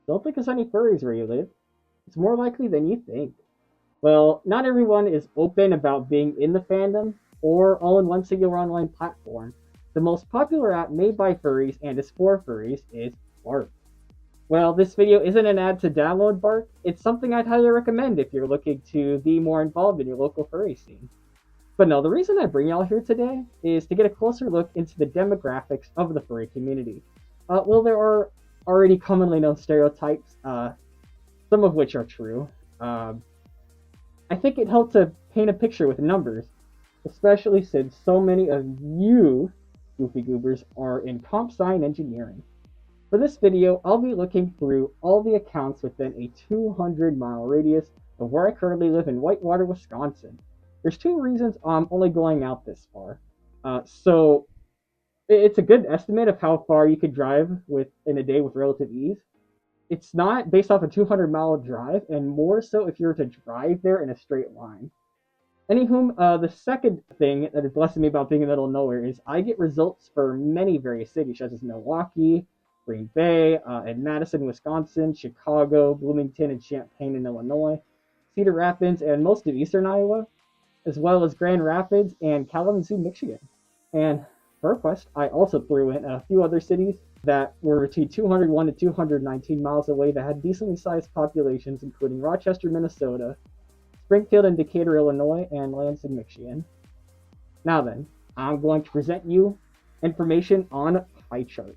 Don't think there's any furries where you live. It's more likely than you think. Well, not everyone is open about being in the fandom or all in one singular online platform. The most popular app made by furries and is for furries is Barq. Well, this video isn't an ad to download Barq. It's something I'd highly recommend if you're looking to be more involved in your local furry scene. But no, the reason I bring y'all here today is to get a closer look into the demographics of the furry community. Well, there are already commonly known stereotypes, some of which are true. I think it helped to paint a picture with numbers, especially since so many of you goofy goobers are in comp sci engineering. For this video, I'll be looking through all the accounts within a 200-mile radius of where I currently live in Whitewater, Wisconsin. There's two reasons I'm only going out this far. So it's a good estimate of how far you could drive in a day with relative ease. It's not based off a 200-mile drive, and more so if you were to drive there in a straight line. Anywho, the second thing that is blessing me about being in the middle of nowhere is I get results for many various cities, such as Milwaukee, Green Bay, and Madison, Wisconsin, Chicago, Bloomington, and Champaign in Illinois, Cedar Rapids, and most of eastern Iowa, as well as Grand Rapids and Kalamazoo, Michigan. And for request, I also threw in a few other cities that were between 201 to 219 miles away that had decently sized populations, including Rochester, Minnesota, Springfield and Decatur, Illinois, and Lansing, Michigan. Now then, I'm going to present you information on pie chart.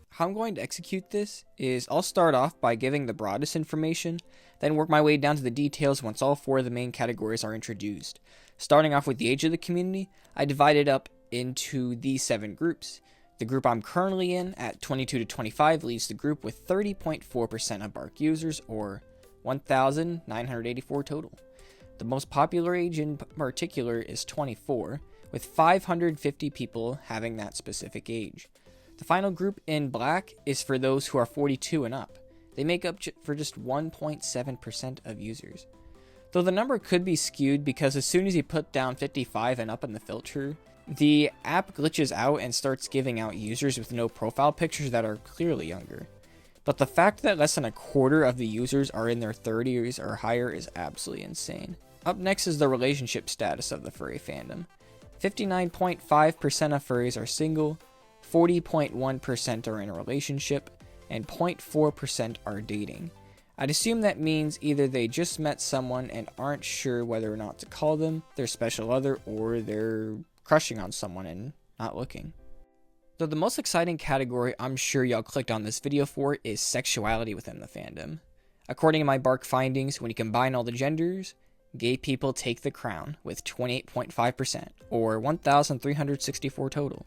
How I'm going to execute this is I'll start off by giving the broadest information, then work my way down to the details once all four of the main categories are introduced. Starting off with the age of the community, I divide it up into these 7 groups. The group I'm currently in, at 22 to 25, leaves the group with 30.4% of Barq users, or 1,984 total. The most popular age in particular is 24, with 550 people having that specific age. The final group in black is for those who are 42 and up. They make up for just 1.7% of users. Though the number could be skewed because as soon as you put down 55 and up in the filter, the app glitches out and starts giving out users with no profile pictures that are clearly younger. But the fact that less than a quarter of the users are in their 30s or higher is absolutely insane. Up next is the relationship status of the furry fandom. 59.5% of furries are single, 40.1% are in a relationship, and 0.4% are dating. I'd assume that means either they just met someone and aren't sure whether or not to call them their special other, or they're crushing on someone and not looking. Though the most exciting category I'm sure y'all clicked on this video for is sexuality within the fandom. According to my Barq findings, when you combine all the genders, gay people take the crown with 28.5%, or 1,364 total.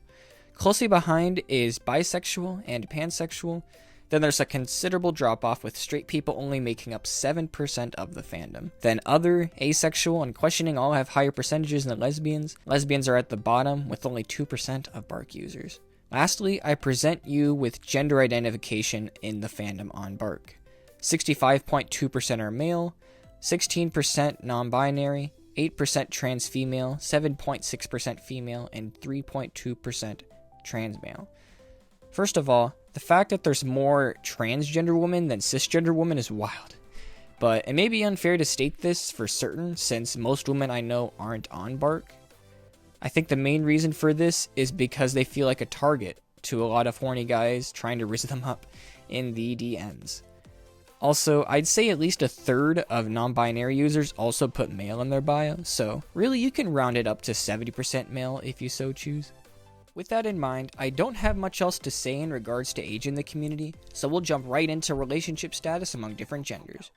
Closely behind is bisexual and pansexual. Then there's a considerable drop-off with straight people only making up 7% of the fandom. Then other, asexual, and questioning all have higher percentages than lesbians. Lesbians are at the bottom with only 2% of Barq users. Lastly, I present you with gender identification in the fandom on Barq. 65.2% are male, 16% non-binary, 8% trans female, 7.6% female, and 3.2% trans male. First of all, the fact that there's more transgender women than cisgender women is wild. But it may be unfair to state this for certain since most women I know aren't on Barq. I think the main reason for this is because they feel like a target to a lot of horny guys trying to rizz them up in the DMs. Also, I'd say at least a third of non-binary users also put male in their bio, so really you can round it up to 70% male if you so choose. With that in mind, I don't have much else to say in regards to age in the community, so we'll jump right into relationship status among different genders.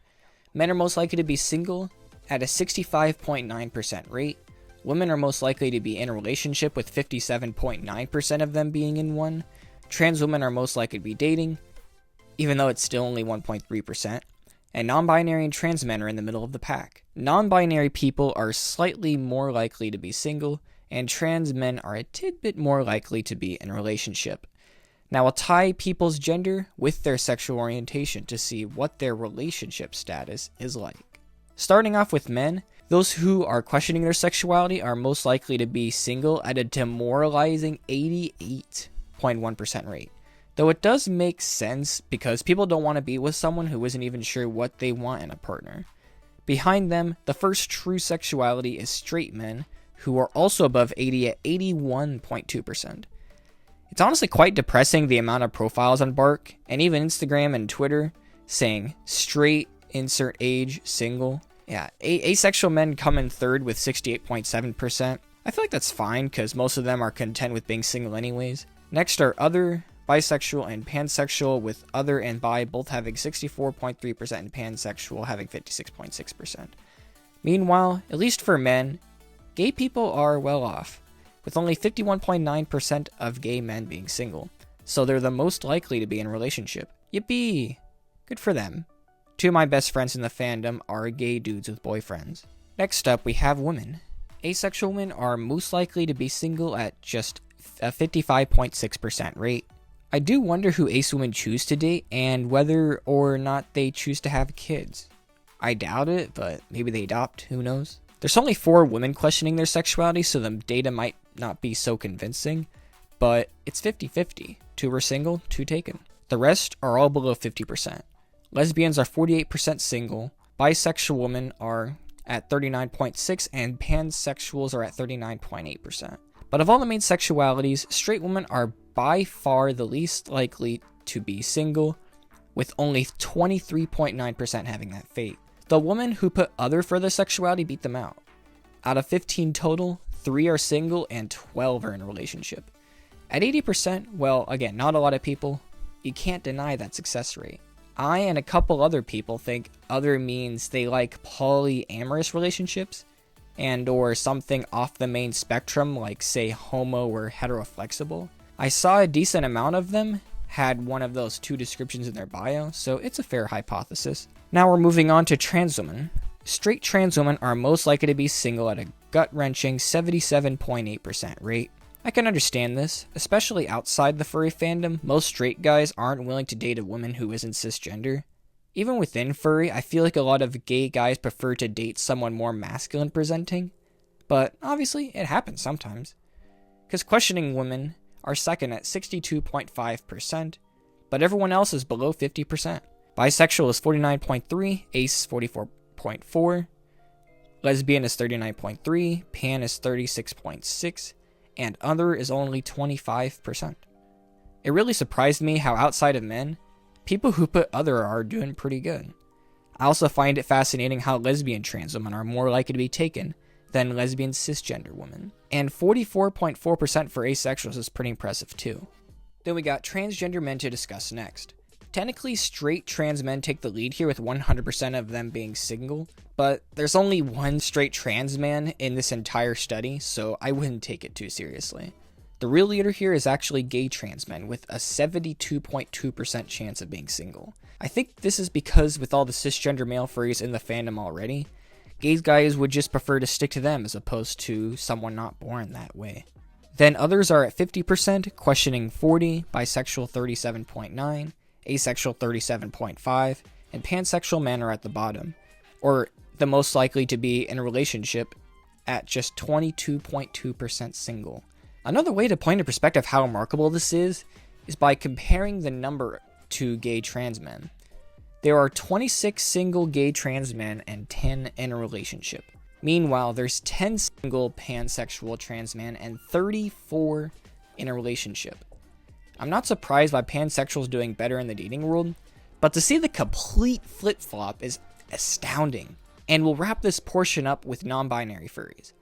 Men are most likely to be single at a 65.9% rate. Women are most likely to be in a relationship with 57.9% of them being in one. Trans women are most likely to be dating, even though it's still only 1.3%. And non-binary and trans men are in the middle of the pack. Non-binary people are slightly more likely to be single, and trans men are a tidbit more likely to be in a relationship. Now I'll tie people's gender with their sexual orientation to see what their relationship status is like. Starting off with men, those who are questioning their sexuality are most likely to be single at a demoralizing 88.1% rate. Though it does make sense because people don't want to be with someone who isn't even sure what they want in a partner. Behind them, the first true sexuality is straight men, who are also above 80 at 81.2%. It's honestly quite depressing the amount of profiles on Barq, and even Instagram and Twitter, saying straight, insert age, single. Yeah, asexual men come in third with 68.7%. I feel like that's fine because most of them are content with being single anyways. Next are other, bisexual, and pansexual, with other and bi both having 64.3% and pansexual having 56.6%. Meanwhile, at least for men, gay people are well off, with only 51.9% of gay men being single, so they're the most likely to be in a relationship. Yippee! Good for them. Two of my best friends in the fandom are gay dudes with boyfriends. Next up, we have women. Asexual women are most likely to be single at just a 55.6% rate. I do wonder who ace women choose to date and whether or not they choose to have kids. I doubt it, but maybe they adopt, who knows? There's only 4 women questioning their sexuality, so the data might not be so convincing, but it's 50-50. 2 are single, 2 taken. The rest are all below 50%. Lesbians are 48% single, bisexual women are at 39.6%, and pansexuals are at 39.8%. But of all the main sexualities, straight women are by far the least likely to be single, with only 23.9% having that fate. The women who put other for their sexuality beat them out. Out of 15 total, 3 are single and 12 are in a relationship. At 80%, well, again, not a lot of people, you can't deny that success rate. I and a couple other people think other means they like polyamorous relationships and or something off the main spectrum like say homo or heteroflexible. I saw a decent amount of them had one of those 2 descriptions in their bio, so it's a fair hypothesis. Now we're moving on to trans women. Straight trans women are most likely to be single at a gut-wrenching 77.8% rate. I can understand this, especially outside the furry fandom. Most straight guys aren't willing to date a woman who isn't cisgender. Even within furry, I feel like a lot of gay guys prefer to date someone more masculine presenting, but obviously it happens sometimes. Because questioning women are second at 62.5%, but everyone else is below 50%. Bisexual is 49.3%, ace 44.4%, lesbian is 39.3%, pan is 36.6%, and other is only 25%. It really surprised me how outside of men, people who put other are doing pretty good. I also find it fascinating how lesbian trans women are more likely to be taken than lesbian cisgender women. And 44.4% for asexuals is pretty impressive too. Then we got transgender men to discuss next. Technically, straight trans men take the lead here with 100% of them being single, but there's only one straight trans man in this entire study, so I wouldn't take it too seriously. The real leader here is actually gay trans men with a 72.2% chance of being single. I think this is because with all the cisgender male furries in the fandom already, gay guys would just prefer to stick to them as opposed to someone not born that way. Then others are at 50%, questioning 40%, bisexual 37.9%, asexual 37.5%, and pansexual men are at the bottom, or the most likely to be in a relationship at just 22.2% single. Another way to point in perspective how remarkable this is by comparing the number to gay trans men. There are 26 single gay trans men and 10 in a relationship. Meanwhile, there's 10 single pansexual trans men and 34 in a relationship. I'm not surprised by pansexuals doing better in the dating world, but to see the complete flip-flop is astounding. And we'll wrap this portion up with non-binary furries.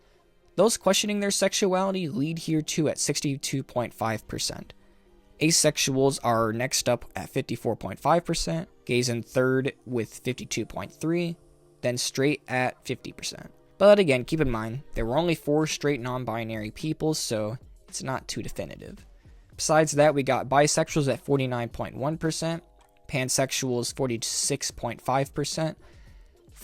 Those questioning their sexuality lead here too at 62.5%. Asexuals are next up at 54.5%, gays in third with 52.3%, then straight at 50%. But again, keep in mind, there were only 4 straight non-binary people, so it's not too definitive. Besides that, we got bisexuals at 49.1%, pansexuals 46.5%,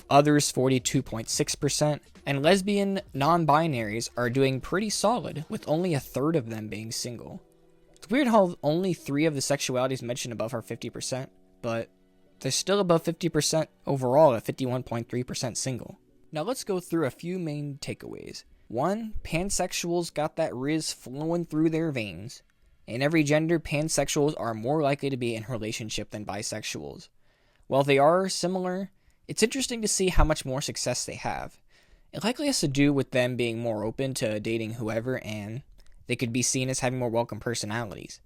others 42.6%, and lesbian non-binaries are doing pretty solid, with only a third of them being single. It's weird how only 3 of the sexualities mentioned above are 50%, but they're still above 50% overall at 51.3% single. Now let's go through a few main takeaways. 1, pansexuals got that riz flowing through their veins. In every gender, pansexuals are more likely to be in a relationship than bisexuals. While they are similar, it's interesting to see how much more success they have. It likely has to do with them being more open to dating whoever, and they could be seen as having more welcome personalities.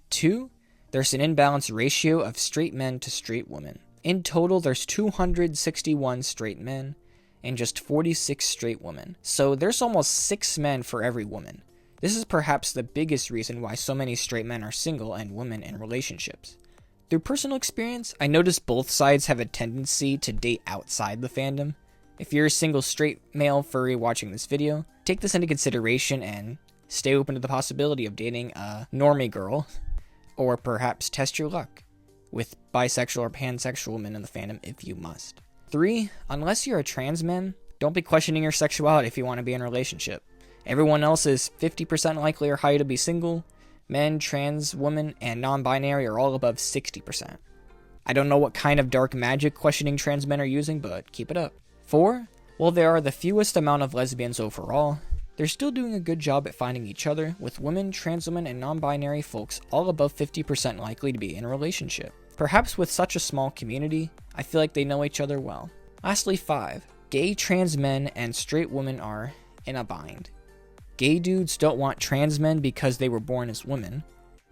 2. There's an imbalanced ratio of straight men to straight women. In total, there's 261 straight men and just 46 straight women. So there's almost 6 men for every woman. This is perhaps the biggest reason why so many straight men are single and women in relationships. Through personal experience, I noticed both sides have a tendency to date outside the fandom. If you're a single straight male furry watching this video, take this into consideration and stay open to the possibility of dating a normie girl, or perhaps test your luck with bisexual or pansexual men in the fandom if you must. 3. Unless you're a trans man, don't be questioning your sexuality if you want to be in a relationship. Everyone else is 50% likely or higher to be single. Men, trans, women, and non-binary are all above 60%. I don't know what kind of dark magic questioning trans men are using, but keep it up. 4. While there are the fewest amount of lesbians overall, they're still doing a good job at finding each other, with women, trans women, and non-binary folks all above 50% likely to be in a relationship. Perhaps with such a small community, I feel like they know each other well. Lastly, 5. Gay trans men and straight women are in a bind. Gay dudes don't want trans men because they were born as women,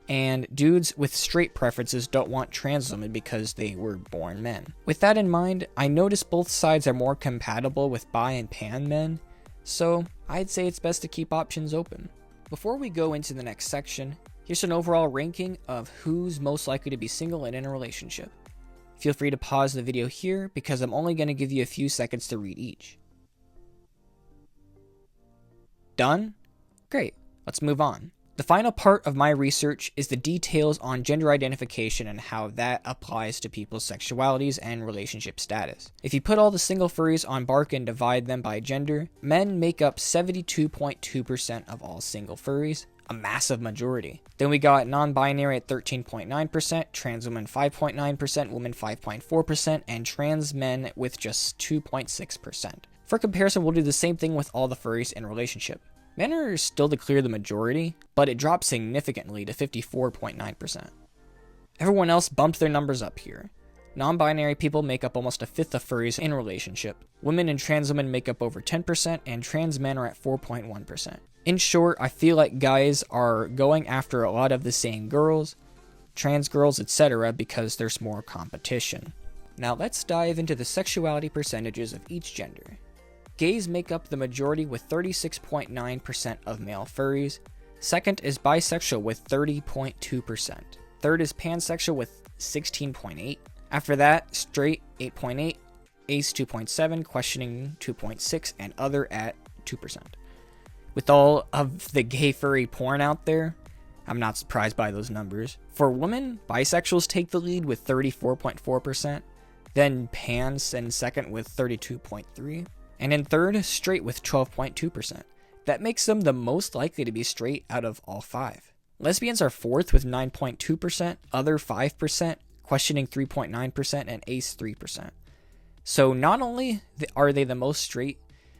and dudes with straight preferences don't want trans women because they were born men. With that in mind, I notice both sides are more compatible with bi and pan men, so I'd say it's best to keep options open. Before we go into the next section, here's an overall ranking of who's most likely to be single and in a relationship. Feel free to pause the video here because I'm only going to give you a few seconds to read each. Done? Great, let's move on. The final part of my research is the details on gender identification and how that applies to people's sexualities and relationship status. If you put all the single furries on Barq and divide them by gender, men make up 72.2% of all single furries, a massive majority. Then we got non-binary at 13.9%, trans women 5.9%, women 5.4%, and trans men with just 2.6%. For comparison, we'll do the same thing with all the furries in relationship. Men are still to clear the majority, but it dropped significantly to 54.9%. Everyone else bumped their numbers up here. Non-binary people make up almost a fifth of furries in relationship. Women and trans women make up over 10%, and trans men are at 4.1%. In short, I feel like guys are going after a lot of the same girls, trans girls, etc. because there's more competition. Now let's dive into the sexuality percentages of each gender. Gays make up the majority with 36.9% of male furries. Second is bisexual with 30.2%. Third is pansexual with 16.8%. After that, straight 8.8%, ace 2.7%, questioning 2.6%, and other at 2%. With all of the gay furry porn out there, I'm not surprised by those numbers. For women, bisexuals take the lead with 34.4%, then pans in second with 32.3%. And in third, straight with 12.2%. That makes them the most likely to be straight out of all 5. Lesbians are fourth with 9.2%, other 5%, questioning 3.9%, and ace 3%. So not only are they the most straight,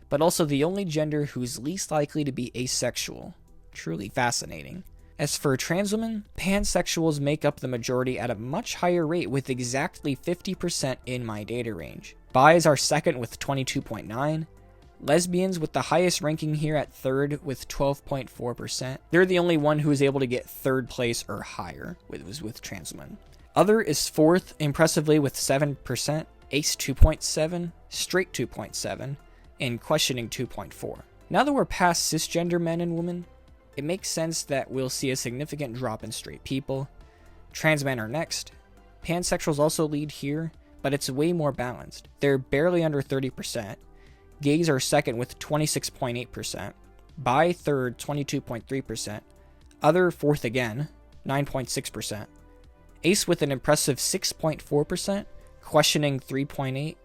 but also the only gender who's least likely to be asexual. Truly fascinating. As for trans women, pansexuals make up the majority at a much higher rate with exactly 50% in my data range. Bis are second with 22.9%. Lesbians with the highest ranking here at third with 12.4%. They're the only one who is able to get third place or higher with trans women. Other is fourth impressively with 7%, ace 2.7%, straight 2.7%, and questioning 2.4%. Now that we're past cisgender men and women, it makes sense that we'll see a significant drop in straight people. Trans men are next. Pansexuals also lead here, but it's way more balanced. They're barely under 30%. Gays are second with 26.8%. Bi third, 22.3%. Other fourth again, 9.6%. Ace with an impressive 6.4%. Questioning 3.8%.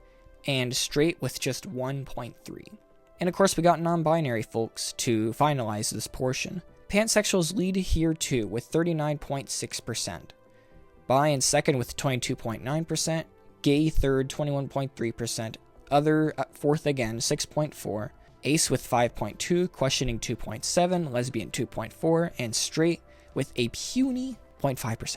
And straight with just 1.3%. And of course we got non-binary folks to finalize this portion. Pansexuals lead here too with 39.6%. Bi in second with 22.9%. Gay third, 21.3%. Other fourth again, 6.4%. Ace with 5.2%, questioning 2.7%, lesbian 2.4%, and straight with a puny 0.5%.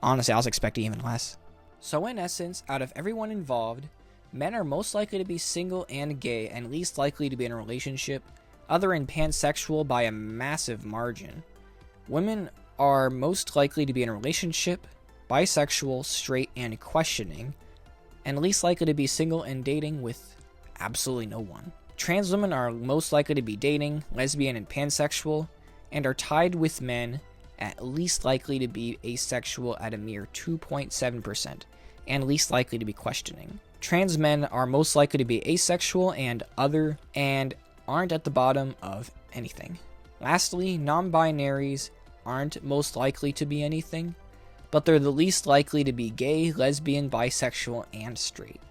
Honestly, I was expecting even less. So in essence, out of everyone involved, men are most likely to be single and gay and least likely to be in a relationship, other and pansexual by a massive margin. Women are most likely to be in a relationship, bisexual, straight, and questioning, and least likely to be single and dating with absolutely no one. Trans women are most likely to be dating, lesbian, and pansexual, and are tied with men at least likely to be asexual at a mere 2.7%, and least likely to be questioning. Trans men are most likely to be asexual and other, and aren't at the bottom of anything. Lastly, non-binaries aren't most likely to be anything, but they're the least likely to be gay, lesbian, bisexual, and straight.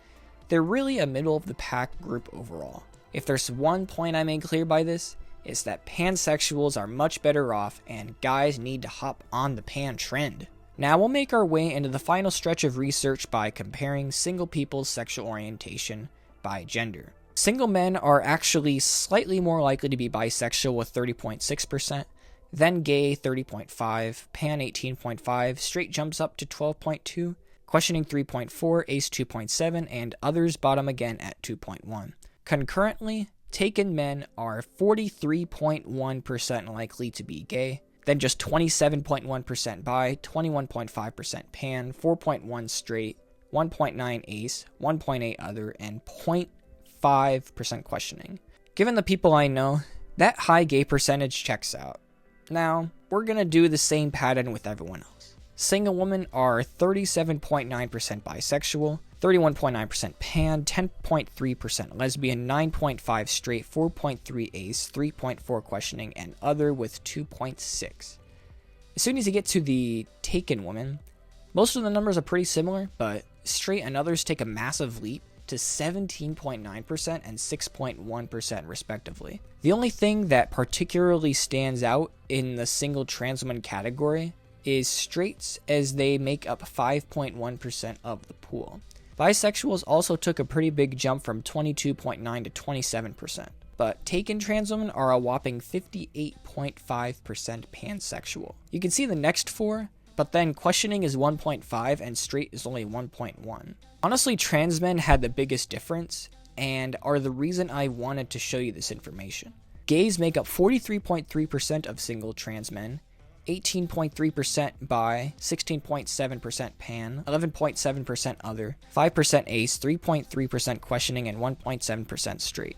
They're really a middle-of-the-pack group overall. If there's one point I made clear by this, it's that pansexuals are much better off and guys need to hop on the pan trend. Now we'll make our way into the final stretch of research by comparing single people's sexual orientation by gender. Single men are actually slightly more likely to be bisexual with 30.6%, then gay 30.5%, pan 18.5%, straight jumps up to 12.2%, questioning 3.4%, ace 2.7%, and others bottom again at 2.1%. Concurrently, taken men are 43.1% likely to be gay, then just 27.1% bi, 21.5% pan, 4.1% straight, 1.9% ace, 1.8% other, and 0.5% questioning. Given the people I know, that high gay percentage checks out. Now, we're gonna do the same pattern with everyone else. Single women are 37.9% bisexual, 31.9% pan, 10.3% lesbian, 9.5% straight, 4.3% ace, 3.4% questioning, and other with 2.6%. As soon as you get to the taken woman, most of the numbers are pretty similar, but straight and others take a massive leap to 17.9% and 6.1% respectively. The only thing that particularly stands out in the single trans woman category is straights, as they make up 5.1% of the pool. Bisexuals also took a pretty big jump from 22.9% to 27%, but taken trans women are a whopping 58.5% pansexual. You can see the next four, but then questioning is 1.5% and straight is only 1.1%. Honestly, trans men had the biggest difference and are the reason I wanted to show you this information. Gays make up 43.3% of single trans men, 18.3% bi, 16.7% pan, 11.7% other, 5% ace, 3.3% questioning, and 1.7% straight.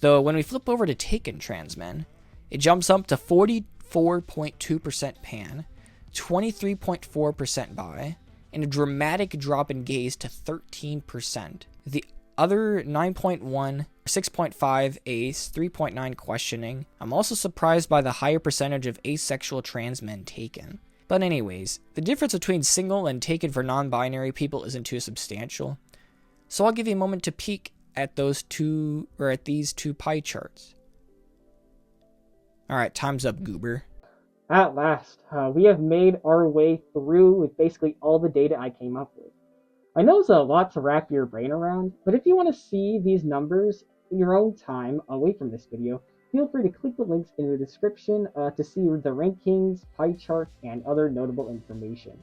Though when we flip over to taken trans men, it jumps up to 44.2% pan, 23.4% bi, and a dramatic drop in gays to 13%. The other 9.1, 6.5 ace, 3.9 questioning. I'm also surprised by the higher percentage of asexual trans men taken. But anyways, the difference between single and taken for non-binary people isn't too substantial. So I'll give you a moment to peek at these two pie charts. Alright, time's up, goober. At last, we have made our way through with basically all the data I came up with. I know it's a lot to wrap your brain around, but if you want to see these numbers in your own time away from this video, feel free to click the links in the description to see the rankings, pie charts, and other notable information.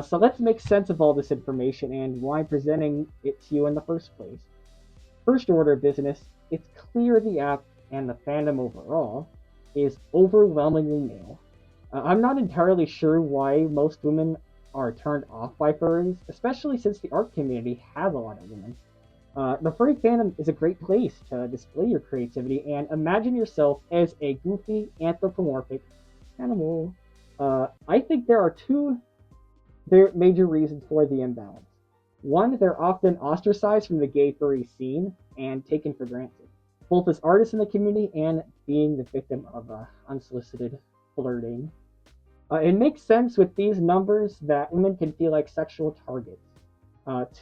So let's make sense of all this information and why I'm presenting it to you in the first place. First order of business, it's clear the app and the fandom overall is overwhelmingly male. I'm not entirely sure why most women are turned off by furries, especially since the art community has a lot of women. The furry fandom is a great place to display your creativity and imagine yourself as a goofy, anthropomorphic animal. I think there are two major reasons for the imbalance. One, they're often ostracized from the gay furry scene and taken for granted, both as artists in the community and being the victim of unsolicited flirting. It makes sense with these numbers that women can feel like sexual targets.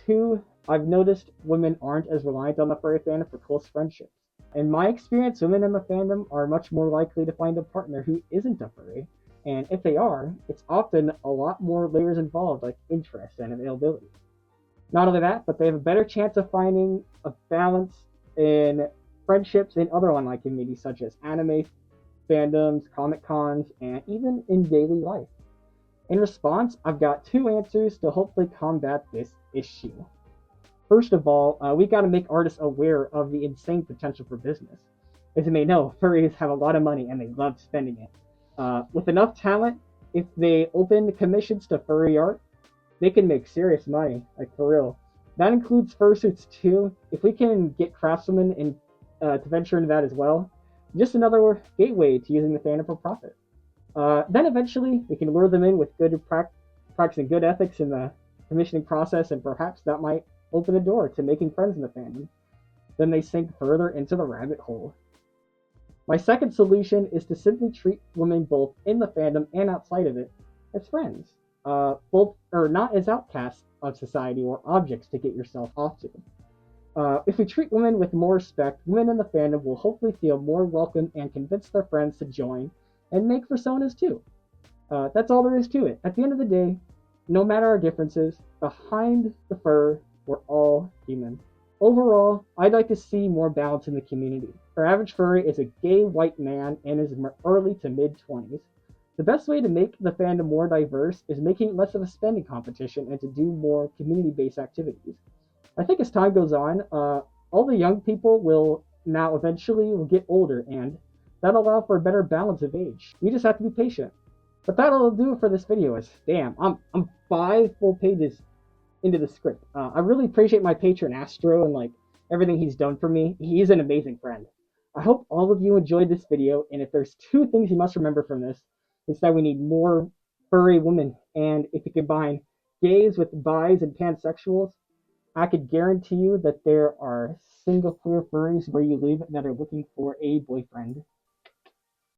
Two, I've noticed women aren't as reliant on the furry fandom for close friendships. In my experience, women in the fandom are much more likely to find a partner who isn't a furry, and if they are, it's often a lot more layers involved, like interest and availability. Not only that, but they have a better chance of finding a balance in friendships in other online communities such as anime, fandoms, comic cons, and even in daily life. In response, I've got two answers to hopefully combat this issue. First of all, we got to make artists aware of the insane potential for business. As you may know, furries have a lot of money and they love spending it. With enough talent, if they open commissions to furry art, they can make serious money, like for real. That includes fursuits too. If we can get craftsmen to venture into that as well, just another gateway to using the fandom for profit. Then eventually we can lure them in with practicing good ethics in the commissioning process, and perhaps that might open the door to making friends in the fandom. Then they sink further into the rabbit hole. My second solution is to simply treat women both in the fandom and outside of it as friends, both or not as outcasts of society or objects to get yourself off to. If we treat women with more respect, women in the fandom will hopefully feel more welcome and convince their friends to join and make personas too. That's all there is to it. At the end of the day, no matter our differences, behind the fur, we're all human. Overall, I'd like to see more balance in the community. Our average furry is a gay white man in his early to mid 20s. The best way to make the fandom more diverse is making it less of a spending competition and to do more community based activities. I think as time goes on, all the young people will now eventually will get older, and that'll allow for a better balance of age. We just have to be patient. But that'll do it for this video. Is damn, I'm 5 full pages into the script. I really appreciate my patron Astro and like everything he's done for me. He's an amazing friend. I hope all of you enjoyed this video, and if there's two things you must remember from this, it's that we need more furry women, and if you combine gays with bis and pansexuals, I could guarantee you that there are single queer furries where you live that are looking for a boyfriend.